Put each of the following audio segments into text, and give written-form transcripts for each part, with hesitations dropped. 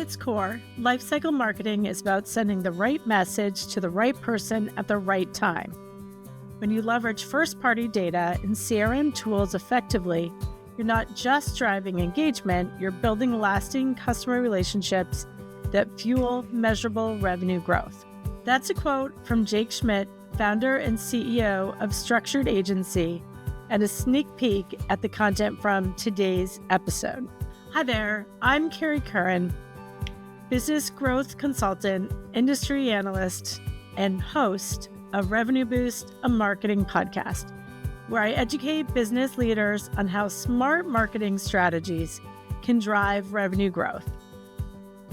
its core, lifecycle marketing is about sending the right message to the right person at the right time. When you leverage first-party data and CRM tools effectively, you're not just driving engagement, you're building lasting customer relationships that fuel measurable revenue growth. That's a quote from Jake Schmidt, founder and CEO of Structured Agency, and a sneak peek at the content from today's episode. Hi there, I'm Carrie Curran, business growth consultant, industry analyst, and host of Revenue Boost, a marketing podcast, where I educate business leaders on how smart marketing strategies can drive revenue growth.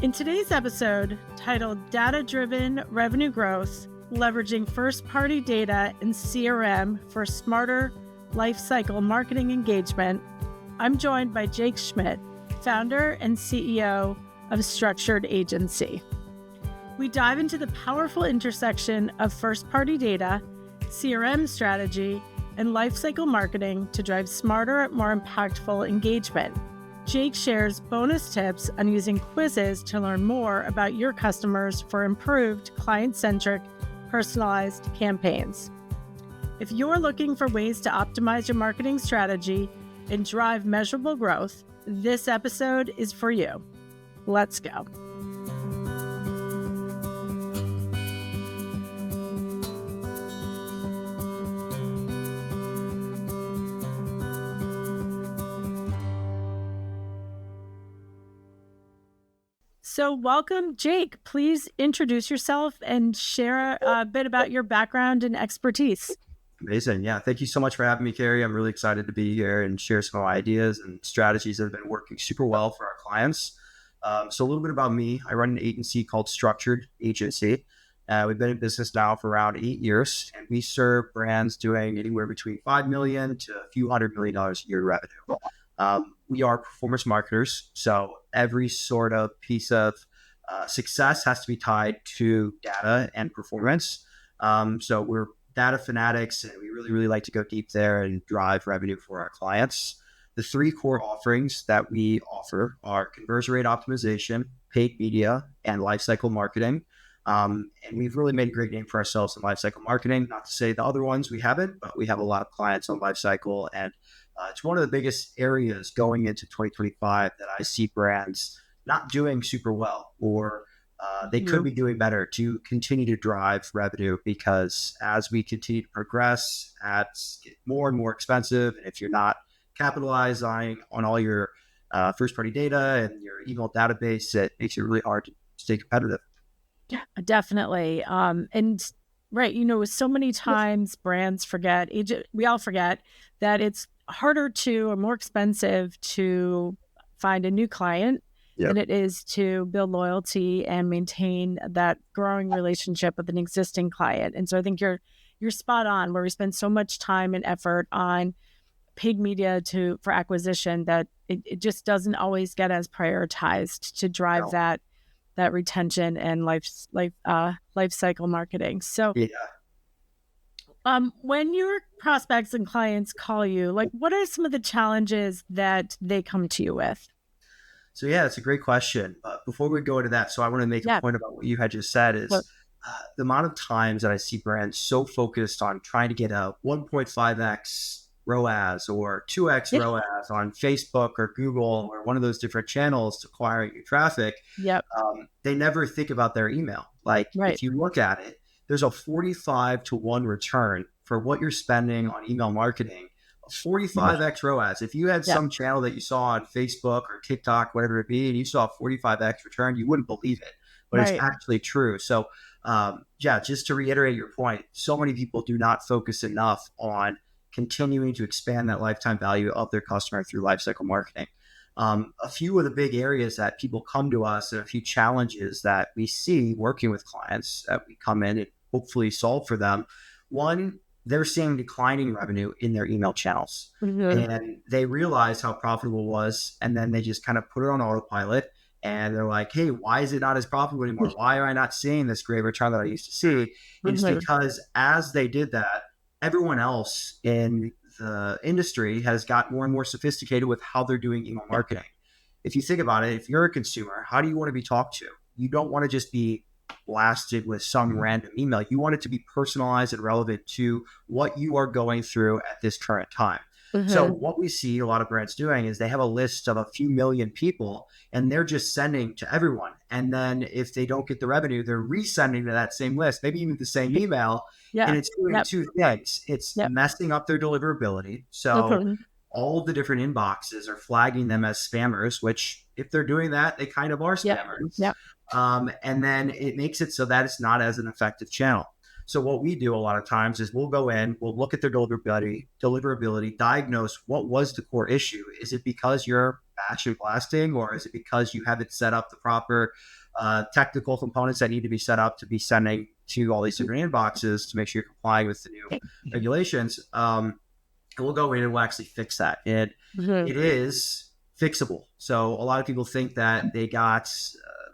In today's episode, titled Data-Driven Revenue Growth, Leveraging First-Party Data and CRM for Smarter Lifecycle Marketing Engagement, I'm joined by Jake Schmidt, founder and CEO of Structured Agency. We dive into the powerful intersection of first-party data, CRM strategy, and lifecycle marketing to drive smarter, more impactful engagement. Jake shares bonus tips on using quizzes to learn more about your customers for improved client-centric, personalized campaigns. If you're looking for ways to optimize your marketing strategy and drive measurable growth, this episode is for you. Let's go. So welcome, Jake. Please introduce yourself and share a bit about your background and expertise. Amazing. Yeah. Thank you so much for having me, Carrie. I'm really excited to be here and share some of my ideas and strategies that have been working super well for our clients. So a little bit about me. I run an agency called Structured Agency. We've been in business now for around 8 years, and we serve brands doing anywhere between $5 million to a few $100 million a year revenue. We are performance marketers, so every sort of piece of success has to be tied to data and performance. So we're data fanatics, and we really like to go deep there and drive revenue for our clients. The three core offerings that we offer are conversion rate optimization, paid media, and lifecycle marketing. And we've really made a great name for ourselves in lifecycle marketing. Not to say the other ones we haven't, but we have a lot of clients on lifecycle, and it's one of the biggest areas going into 2025 that I see brands not doing super well, or they could be doing better to continue to drive revenue, because as we continue to progress, ads get more and more expensive. And if you're not capitalizing on all your first-party data and your email database, it makes it really hard to stay competitive. Yeah, definitely. And right, so many times brands forget, we all forget that it's harder to or more expensive to find a new client than it is to build loyalty and maintain that growing relationship with an existing client. And so I think you're spot on, where we spend so much time and effort on paid media for acquisition that it just doesn't always get as prioritized to drive that retention and life cycle marketing. So when your prospects and clients call you, what are some of the challenges that they come to you with? So it's a great question. Before we go into that, so I want to make a point about what you had just said is the amount of times that I see brands so focused on trying to get a 1.5x ROAS or 2x ROAS on Facebook or Google or one of those different channels to acquiring new traffic. They never think about their email. If you look at it, there's a 45-to-1 return for what you're spending on email marketing. 45x ROAS. If you had some channel that you saw on Facebook or TikTok, whatever it be, and you saw a 45x return, you wouldn't believe it, but it's actually true. So just to reiterate your point, so many people do not focus enough on continuing to expand that lifetime value of their customer through lifecycle marketing. A few of the big areas that people come to us, and a few challenges that we see working with clients that we come in and hopefully solve for them. One, they're seeing declining revenue in their email channels, and they realize how profitable it was, and then they just kind of put it on autopilot, and they're like, hey, why is it not as profitable anymore? Why am I not seeing this great return that I used to see? It's because as they did that, everyone else in the industry has got more and more sophisticated with how they're doing email marketing. if you think about it, if you're a consumer, how do you want to be talked to? You don't want to just be blasted with some random email. You want it to be personalized and relevant to what you are going through at this current time. So what we see a lot of brands doing is they have a list of a few million people and they're just sending to everyone. And then if they don't get the revenue, they're resending to that same list, maybe even the same email. And it's doing two things. It's messing up their deliverability. So all the different inboxes are flagging them as spammers, which if they're doing that, they kind of are spammers. And then it makes it so that it's not as an effective channel. So what we do a lot of times is we'll go in, we'll look at their deliverability, diagnose what was the core issue. Is it because you're batch and blasting, or is it because you haven't set up the proper technical components that need to be set up to be sending to all these different inboxes to make sure you're complying with the new regulations? And we'll go in and we'll actually fix that. And it is fixable. So a lot of people think that they got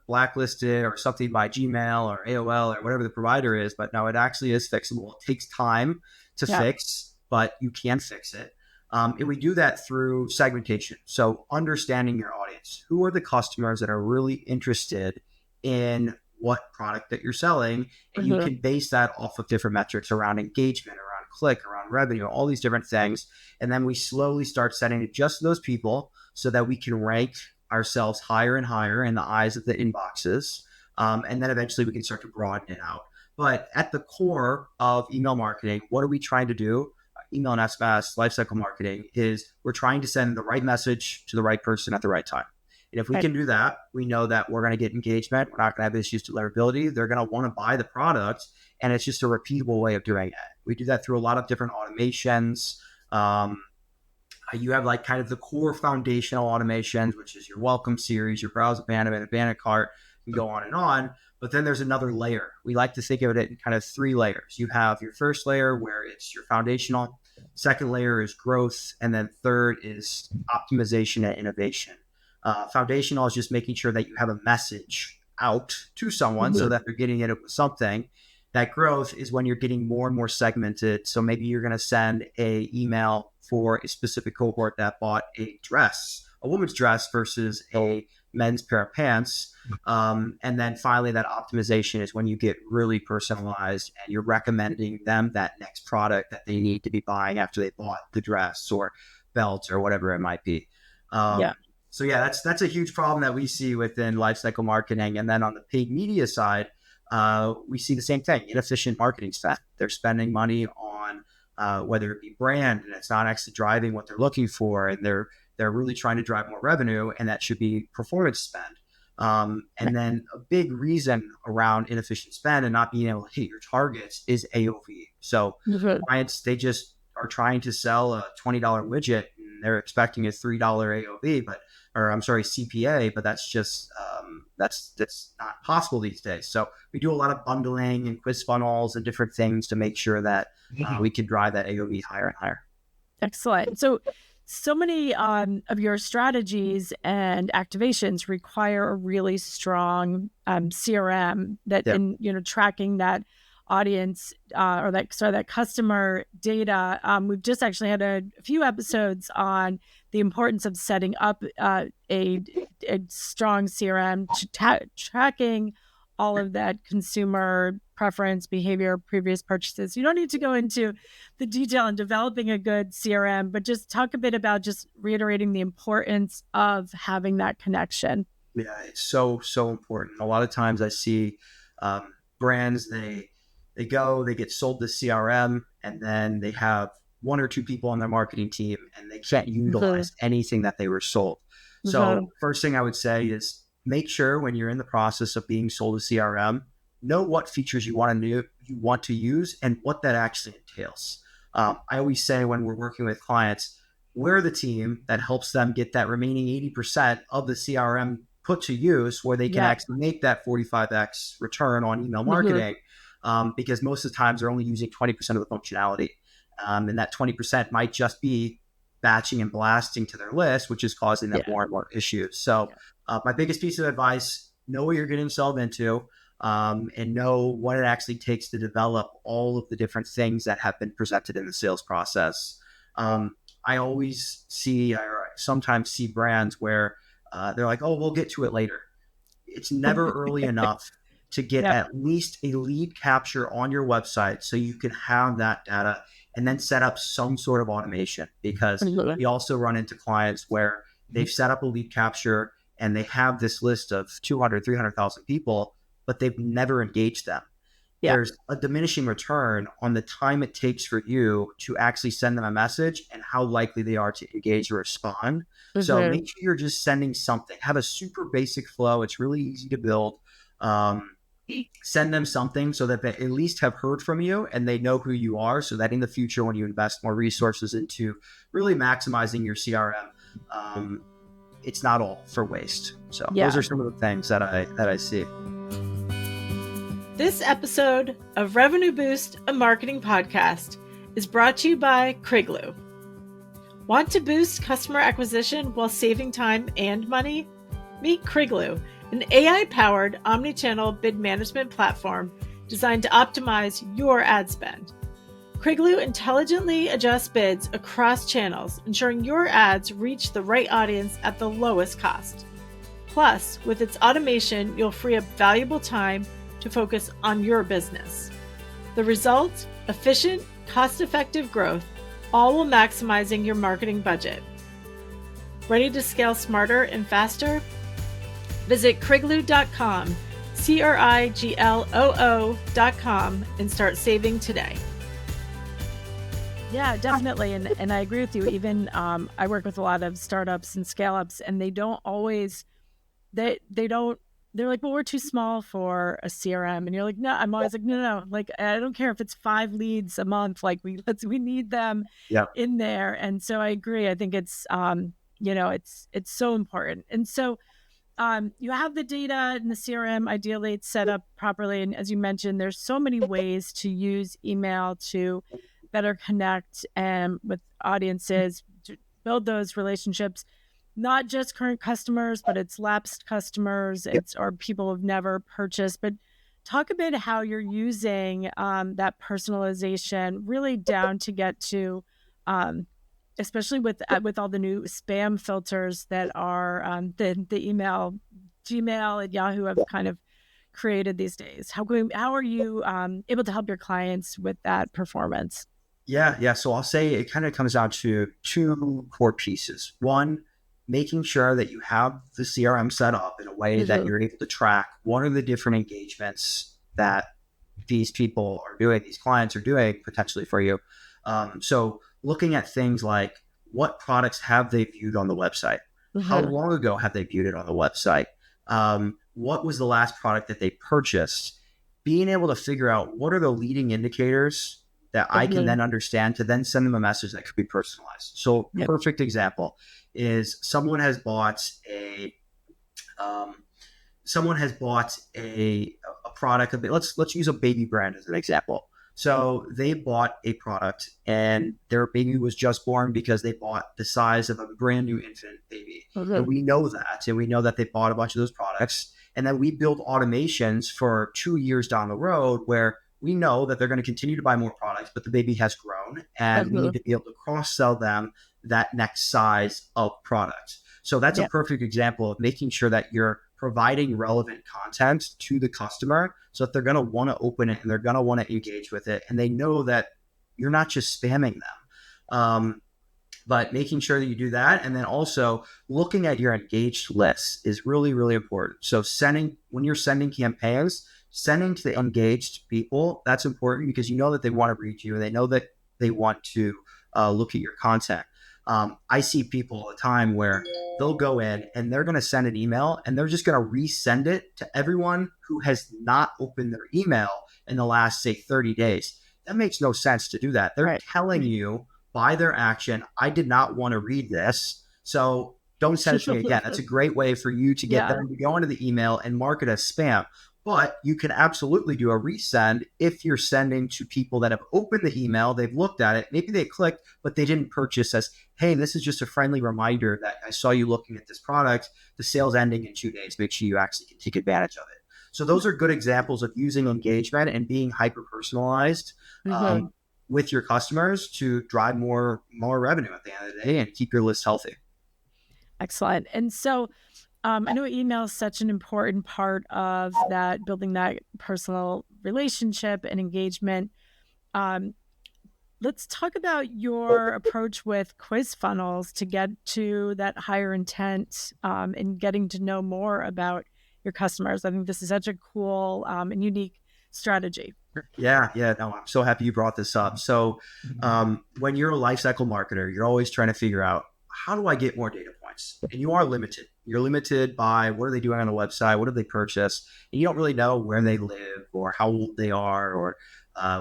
blacklisted or something by Gmail or AOL or whatever the provider is, but no, it actually is fixable. It takes time to fix, but you can fix it. And we do that through segmentation. So understanding your audience. Who are the customers that are really interested in what product that you're selling? And you can base that off of different metrics around engagement, around click, around revenue, all these different things. And then we slowly start sending to just those people so that we can rank ourselves higher and higher in the eyes of the inboxes. And then eventually we can start to broaden it out. But at the core of email marketing, what are we trying to do? Email and SMS, lifecycle marketing, is we're trying to send the right message to the right person at the right time. And if we can do that, we know that we're going to get engagement. We're not going to have issues with deliverability. They're going to want to buy the product. And it's just a repeatable way of doing it. We do that through a lot of different automations. You have like kind of the core foundational automations, which is your welcome series, your browse abandonment cart, and go on and on. But then there's another layer. We like to think of it in kind of three layers. You have your first layer where it's your foundational. Second layer is growth. And then third is optimization and innovation. Foundational is just making sure that you have a message out to someone so that they're getting it with something. That growth is when you're getting more and more segmented. So maybe you're going to send a email for a specific cohort that bought a dress, a woman's dress versus a men's pair of pants. And then finally, that optimization is when you get really personalized and you're recommending them that next product that they need to be buying after they bought the dress or belt or whatever it might be. So that's a huge problem that we see within lifecycle marketing. And then on the paid media side, we see the same thing, inefficient marketing spend. They're spending money on whether it be brand, and it's not actually driving what they're looking for, and they're really trying to drive more revenue, and that should be performance spend. And then a big reason around inefficient spend and not being able to hit your targets is AOV. So clients, they just are trying to sell a $20 widget and they're expecting a $3 AOV, CPA, but that's just that's not possible these days. So we do a lot of bundling and quiz funnels and different things to make sure that we can drive that AOV higher and higher. Excellent. So many of your strategies and activations require a really strong CRM that in tracking that audience or that customer data. We've just actually had a few episodes on the importance of setting up a strong CRM to tracking all of that consumer preference, behavior, previous purchases. You don't need to go into the detail in developing a good CRM, but just talk a bit about just reiterating the importance of having that connection. Yeah, it's so important. A lot of times I see brands, they get sold the CRM, and then they have one or two people on their marketing team, and they can't utilize anything that they were sold. So first thing I would say is make sure when you're in the process of being sold a CRM, know what features you want to use and what that actually entails. I always say when we're working with clients, we're the team that helps them get that remaining 80% of the CRM put to use where they can actually make that 45x return on email marketing. Because most of the times they're only using 20% of the functionality. And that 20% might just be batching and blasting to their list, which is causing them more and more issues. So my biggest piece of advice, know what you're getting yourself into, and know what it actually takes to develop all of the different things that have been presented in the sales process. I always see, or sometimes see brands where they're like, oh, we'll get to it later. It's never early enough to get Yep. at least a lead capture on your website so you can have that data and then set up some sort of automation, because Absolutely. we also run into clients where they've set up a lead capture and they have this list of 200, 300,000 people, but they've never engaged them. Yeah. There's a diminishing return on the time it takes for you to actually send them a message and how likely they are to engage or respond. So make sure you're just sending something. Have a super basic flow. It's really easy to build. Um, Send them something so that they at least have heard from you and they know who you are, so that in the future, when you invest more resources into really maximizing your CRM, it's not all for waste. So those are some of the things that I see. This episode of Revenue Boost, a marketing podcast, is brought to you by Kriglu. Want to boost customer acquisition while saving time and money? Meet Kriglu, an AI-powered omnichannel bid management platform designed to optimize your ad spend. Kriglu intelligently adjusts bids across channels, ensuring your ads reach the right audience at the lowest cost. Plus, with its automation, you'll free up valuable time to focus on your business. The result? Efficient, cost-effective growth, all while maximizing your marketing budget. Ready to scale smarter and faster? Visit Kriglu.com, Kriglo.com, and start saving today. Yeah, definitely. And I agree with you. Even I work with a lot of startups and scale-ups, and they don't always, they're like, well, we're too small for a CRM. And you're like, no, I'm always like, no. Like, I don't care if it's 5 leads a month. Like we need them in there. And so I agree. I think it's, it's so important. And so you have the data in the CRM, ideally it's set up properly. And as you mentioned, there's so many ways to use email to better connect with audiences, to build those relationships. Not just current customers, but it's lapsed customers, or people who've never purchased. But talk a bit how you're using that personalization really down to get to, especially with all the new spam filters that are the email, Gmail and Yahoo have kind of created these days. How are you able to help your clients with that performance? Yeah. So I'll say it kind of comes down to 2 core pieces. One, making sure that you have the CRM set up in a way that you're able to track what are the different engagements that these people are doing, these clients are doing potentially for you. So looking at things like, what products have they viewed on the website? How long ago have they viewed it on the website? What was the last product that they purchased? Being able to figure out what are the leading indicators that I can then understand to then send them a message that could be personalized. So perfect example is someone has bought a product. Let's use a baby brand as an example. So they bought a product and their baby was just born because they bought the size of a brand new infant baby. And we know that, and we know that they bought a bunch of those products. And then we build automations for 2 years down the road where we know that they're going to continue to buy more products, but the baby has grown and we need to be able to cross-sell them that next size of product. So that's a perfect example of making sure that you're providing relevant content to the customer so that they're going to want to open it and they're going to want to engage with it. And they know that you're not just spamming them. But making sure that you do that. And then also looking at your engaged lists is really, really important. So when you're sending campaigns, sending to the engaged people, that's important because you know that they want to read you and they know that they want to look at your content. I see people all the time where they'll go in and they're going to send an email and they're just going to resend it to everyone who has not opened their email in the last, say, 30 days. That makes no sense to do that. They're telling you by their action, I did not want to read this, so don't send it to me again. That's a great way for you to get them to go into the email and mark it as spam. But you can absolutely do a resend if you're sending to people that have opened the email, they've looked at it, maybe they clicked, but they didn't purchase. As, hey, this is just a friendly reminder that I saw you looking at this product. The sale's ending in 2 days. Make sure you actually can take advantage of it. So those are good examples of using engagement and being hyper-personalized with your customers to drive more revenue at the end of the day and keep your list healthy. Excellent. And so I know email is such an important part of that, building that personal relationship and engagement. Um, let's talk about your approach with quiz funnels to get to that higher intent, and getting to know more about your customers. I think this is such a cool and unique strategy. Yeah, no, I'm so happy you brought this up. So, when you're a lifecycle marketer, you're always trying to figure out, how do I get more data points? And you are limited. You're limited by, what are they doing on the website? What have they purchased? And you don't really know where they live or how old they are, or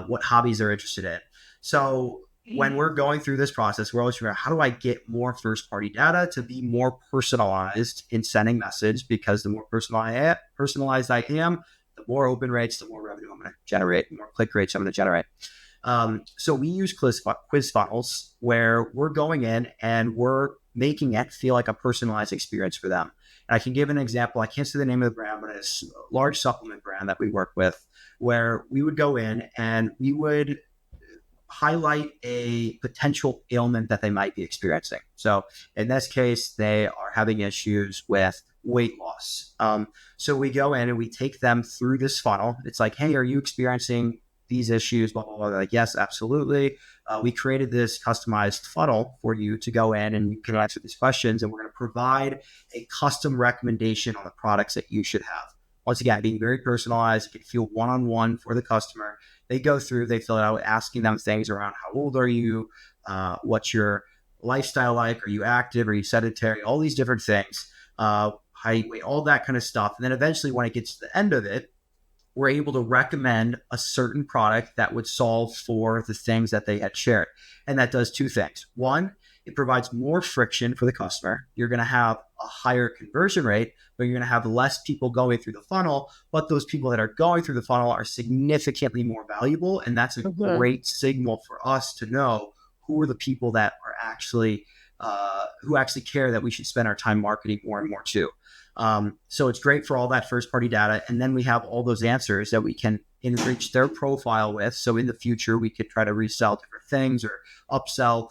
what hobbies they're interested in. So when we're going through this process, we're always figuring out, how do I get more first-party data to be more personalized in sending message? Because the more personalized I am, the more open rates, the more revenue I'm going to generate, the more click rates I'm going to generate. So we use quiz funnels where we're going in and we're making it feel like a personalized experience for them. And I can give an example. I can't say the name of the brand, but it's a large supplement brand that we work with, where we would go in and we would highlight a potential ailment that they might be experiencing. So in this case, they are having issues with weight loss. So we go in and we take them through this funnel. It's like, hey, are you experiencing these issues? Blah, blah, blah. They're like, yes, absolutely. We created this customized funnel for you to go in and you can answer these questions. And we're going to provide a custom recommendation on the products that you should have. Once again, being very personalized, it can feel one-on-one for the customer. They go through, they fill it out, asking them things around, how old are you? What's your lifestyle like? Are you active? Are you sedentary? All these different things, height, weight, all that kind of stuff. And then eventually, when it gets to the end of it, we're able to recommend a certain product that would solve for the things that they had shared. And that does two things. One, it provides more friction for the customer. You're going to have a higher conversion rate, but you're going to have less people going through the funnel. But those people that are going through the funnel are significantly more valuable. And that's a great signal for us to know who are the people that are actually, who actually care that we should spend our time marketing more and more to. So it's great for all that first party data. And then we have all those answers that we can enrich their profile with. So in the future, we could try to resell different things or upsell,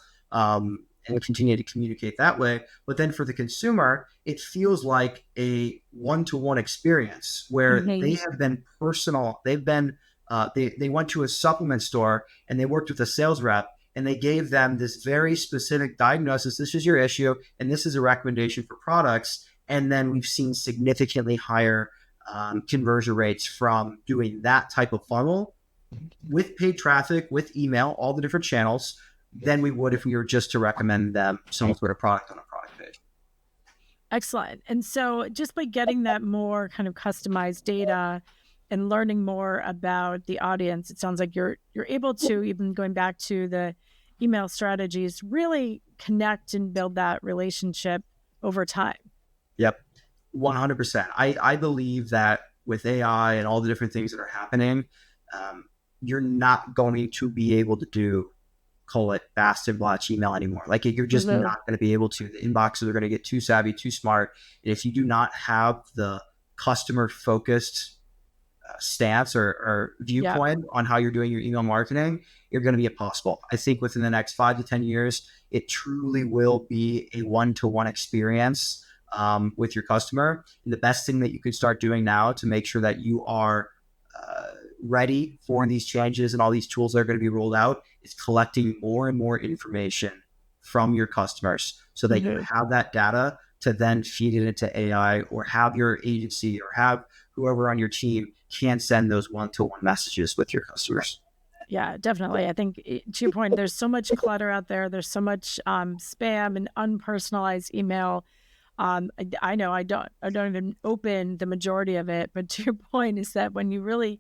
and continue to communicate that way. But then for the consumer, it feels like a one-to-one experience where they have been personal. They've been, they went to a supplement store and they worked with a sales rep and they gave them this very specific diagnosis. This is your issue, and this is a recommendation for products. And then we've seen significantly higher conversion rates from doing that type of funnel with paid traffic, with email, all the different channels, than we would if we were just to recommend them some sort of product on a product page. Excellent. And so just by getting that more kind of customized data and learning more about the audience, it sounds like you're able to, even going back to the email strategies, really connect and build that relationship over time. Yep. 100%. I believe that with AI and all the different things that are happening, you're not going to be able to do, call it fast and blotch email anymore. Like, you're just not going to be able to. The inboxes are going to get too savvy, too smart. And if you do not have the customer focused stance or viewpoint on how you're doing your email marketing, you're going to be impossible. I think within the next 5 to 10 years, it truly will be a one-to-one experience with your customer. And the best thing that you can start doing now to make sure that you are ready for these changes and all these tools that are going to be rolled out is collecting more and more information from your customers so that you have that data to then feed it into AI, or have your agency or have whoever on your team can send those one-to-one messages with your customers. Yeah, definitely. I think, to your point, there's so much clutter out there. There's so much spam and unpersonalized email. I know I don't even open the majority of it. But to your point is that when you really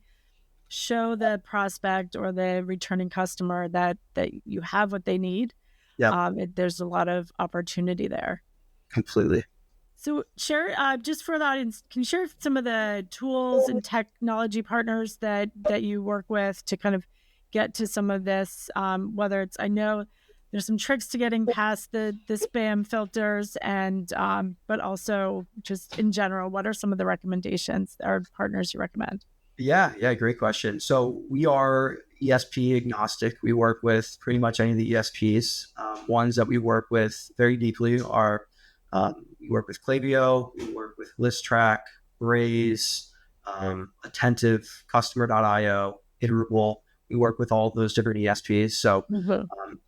show the prospect or the returning customer that you have what they need, there's a lot of opportunity there. Completely. So share, just for the audience, can you share some of the tools and technology partners that you work with to kind of get to some of this, whether it's, I know there's some tricks to getting past the spam filters, and but also just in general, what are some of the recommendations or partners you recommend? Yeah, great question. So we are ESP agnostic. We work with pretty much any of the ESPs. Ones that we work with very deeply are, We work with Klaviyo, we work with ListTrack, Braze, Attentive, Customer.io, Iterable. We work with all those different ESPs. So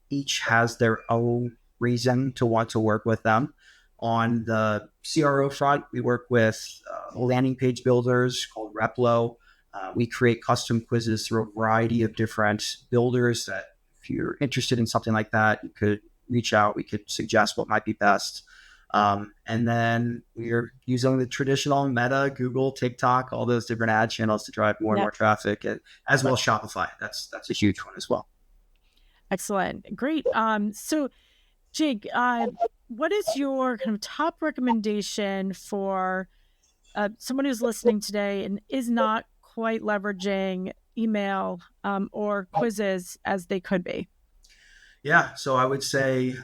each has their own reason to want to work with them. On the CRO front, we work with landing page builders called Replo. We create custom quizzes through a variety of different builders that if you're interested in something like that, you could reach out. We could suggest what might be best. And then we're using the traditional Meta, Google, TikTok, all those different ad channels to drive more and more traffic, and as well as Shopify. That's a huge one as well. Excellent. Great. So Jake, what is your kind of top recommendation for someone who's listening today and is not quite leveraging email or quizzes as they could be? Yeah. So I would say,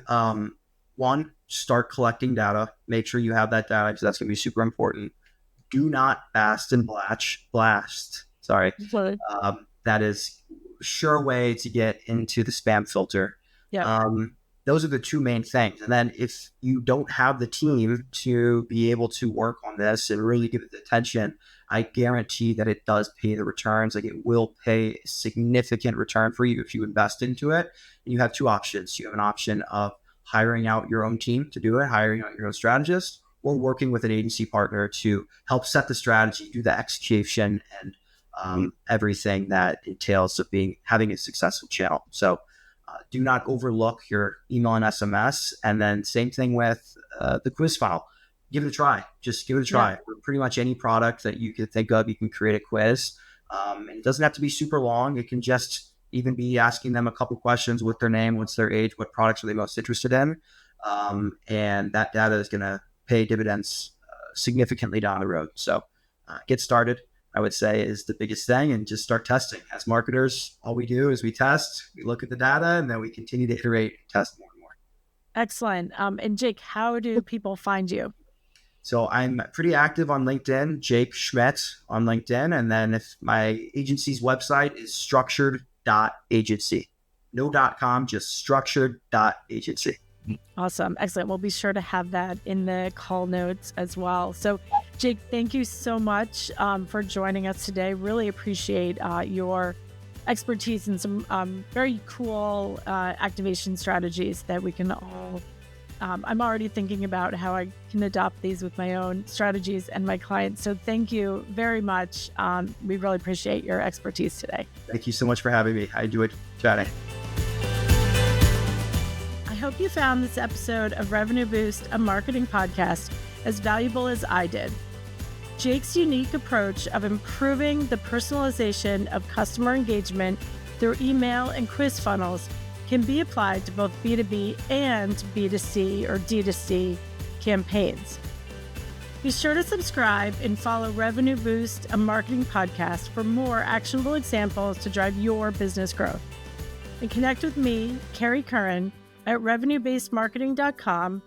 one, start collecting data. Make sure you have that data because that's going to be super important. Do not blast. Sorry. That is a sure way to get into the spam filter. Yeah. Those are the two main things. And then if you don't have the team to be able to work on this and really give it the attention, I guarantee that it does pay the returns. Like, it will pay a significant return for you if you invest into it. And you have two options. You have an option of hiring out your own team to do it, hiring out your own strategist, or working with an agency partner to help set the strategy, do the execution, and everything that entails of having a successful channel. So do not overlook your email and SMS. And then same thing with the quiz file. Give it a try. Just give it a try. Yeah. For pretty much any product that you can think of, you can create a quiz. And it doesn't have to be super long. It can just even be asking them a couple questions with their name, what's their age, what products are they most interested in. And that data is going to pay dividends significantly down the road. So get started, I would say, is the biggest thing, and just start testing. As marketers, all we do is we test, we look at the data, and then we continue to iterate and test more and more. Excellent. And Jake, how do people find you? So I'm pretty active on LinkedIn, Jake Schmidt on LinkedIn. And then if my agency's website is structured.agency. No .com, just structured.agency. Awesome. Excellent. We'll be sure to have that in the call notes as well. So Jake, thank you so much for joining us today. Really appreciate your expertise in some very cool activation strategies that we can all I'm already thinking about how I can adopt these with my own strategies and my clients. So thank you very much. We really appreciate your expertise today. Thank you so much for having me. I enjoyed chatting. I hope you found this episode of Revenue Boost, a marketing podcast, as valuable as I did. Jake's unique approach of improving the personalization of customer engagement through email and quiz funnels can be applied to both B2B and B2C or D2C campaigns. Be sure to subscribe and follow Revenue Boost, a marketing podcast, for more actionable examples to drive your business growth. And connect with me, Carrie Curran, at revenuebasedmarketing.com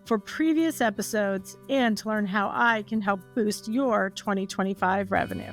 for previous episodes and to learn how I can help boost your 2025 revenue.